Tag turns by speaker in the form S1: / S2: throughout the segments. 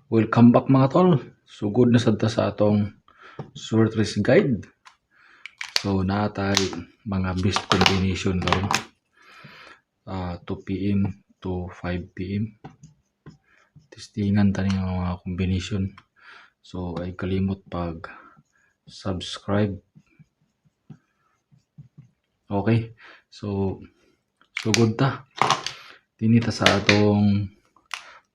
S1: Welcome back mga tol. Sugod na sad ta sa atong short race guide. So natay mga best combination karon. 2 PM to 5 PM. Testingan tani ang mga combination. So ay kalimot pag subscribe. Okay. So sugod ta. Dinita sa atong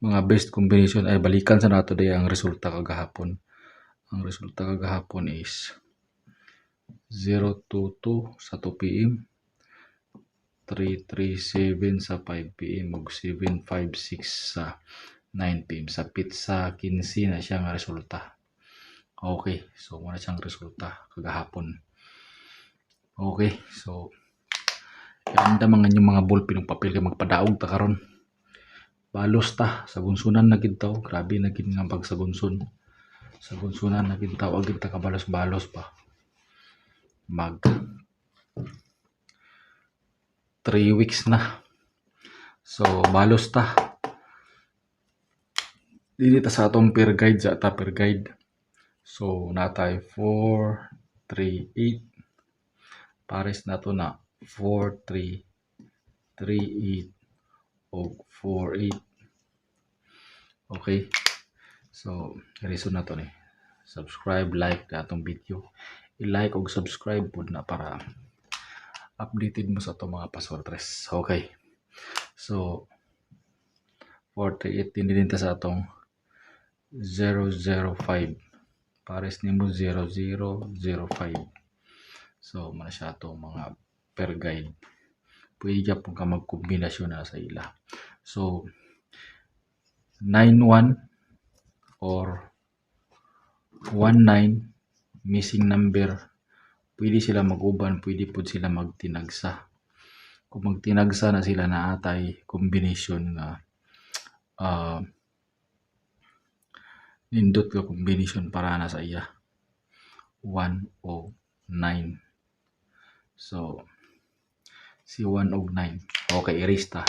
S1: mga best combination ay balikan sa nato day ang resulta kagahapon. Ang resulta kagahapon is 022 sa 2 PM, 337 sa 5 PM ug 756 sa 9 PM. Sa pizza 15 na siya nga resulta. Okay, so muna siyang resulta kagahapon. Okay, so ganda mga inyong mga ballpen ng papel kay magpadaog ta karon. Balos ta sa gunsunan na gid taw. Grabe na gid nga pagsagunsun. Sa gunsunan na gid taw agid ta kabalos-balos pa. Mag 3 weeks na. So balos ta. Dili ta sa atong per guide sa ta per guide. So natay 4 3 8 pares nato na 4 3 3 8 o 4 8. Okay. So reason na to ni. Subscribe, like na atong video. I-like og subscribe pud na para updated mo sa atong mga pasortres. Okay. So 438 din ta sa atong 005. Pares nimo 0005. So man siya atong mga per guide. Pwede ka pong ka magkombinasyon na sa ila. So 91 or 19 missing number, pwede sila mag-uban, pwede po sila magtinagsa. Kung magtinagsa na sila na atay combination nga nindot ka combination para na sa iya 1 o 9. So si 1 og 9. Okay, erase ta.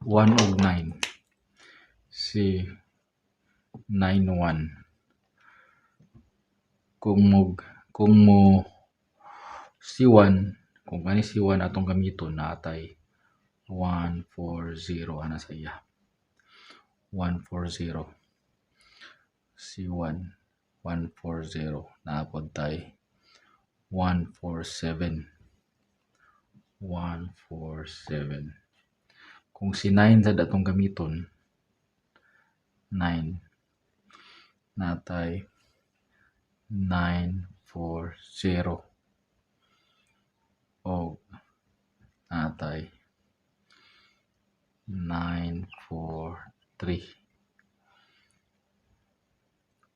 S1: One og 9. Si 91. Kung mo si 1, kung kani si 1 atong gamiton na atay 140 ana sa iya. 140. Si 1 140 naapod tay 147. 147. Kung si 9 sad atong gamiton 9 natay 940 o natay 943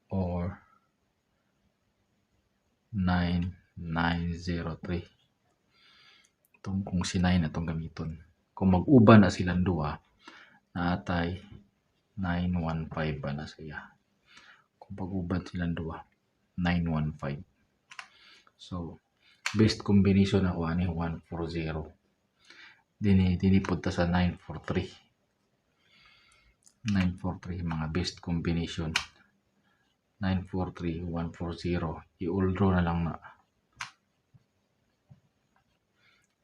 S1: or 9903. Itong kung si 9 atong gamiton. Kung mag-uban na silang duha, natay 915 ba na siya. Kung pag-uban silang duha, 915. So, best combination ako ani 140. Dini punta sa 943. 943 mga best combination. 943, 140. I-all draw na lang na.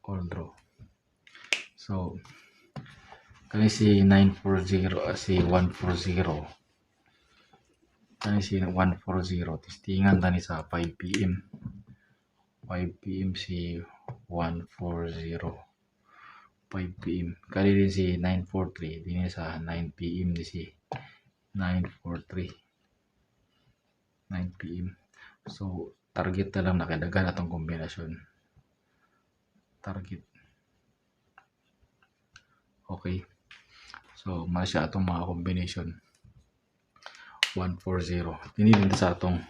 S1: All draw. So, kani si 940, si 140. Kani si 140. Testingan tani sa 5 PM. 5 PM si 140. 5 PM. Kani din si 943. Dini sa 9 PM ni si 943. 9 PM. So, target na lang nakadagan atong kombinasyon. Target. Okay. So, mara siya atong mga combination. 140. Dinilin sa atong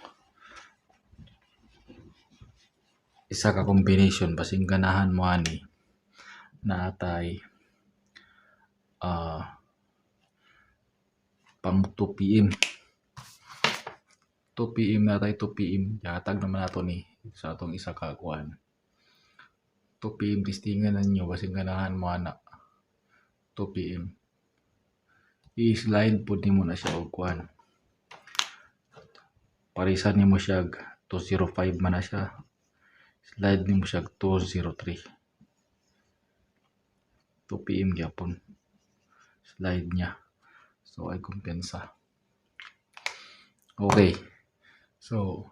S1: isa ka combination basing ganahan mo ani na atay pang 2 PM. 2 PM na tayo, 2 PM. Yatag naman nato ni sa atong isa ka kuan. 2 PM testingan ninyo basig ganahan mo ana. 2 PM. I-slide po nimo na siya og kuan. Parisan nimo siya 205 man na siya. Slide nimo siya 203. 2 PM gyapon. Slide niya. So ay kumpensa. Okay. So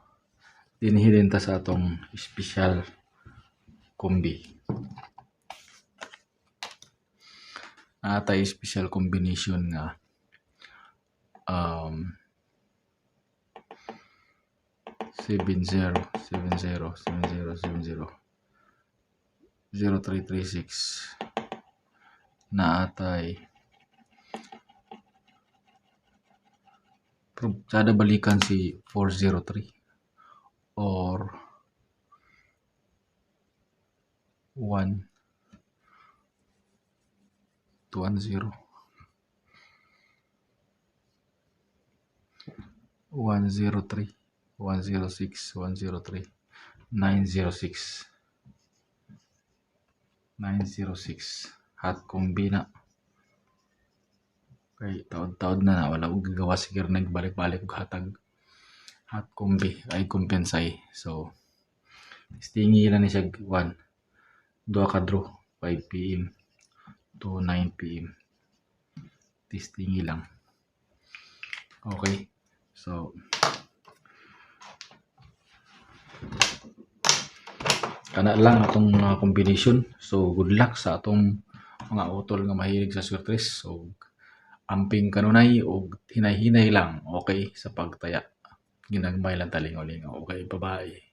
S1: dinhilin ta sa atong special kombi. Atay special combination nga 70 70 70 70 0336 na atay sada balikan si 403 or 1 103 106 103 906 906 hot kombina. Kay taod-taod na wala og gagawa siguro nagbalik-balik og hatag hot kombi ay kumpensay. So stingi lang ni siya 1 2 ka draw 5 PM to 9 PM. Testingi lang. Okay. So kana lang atong mga combination. So good luck sa atong mga utol nga mahilig sa swertres. So amping kanunay o hinay-hinay lang, okay, sa pagtaya. Ginagmay lang talingaw-lingaw. Okay, bye-bye.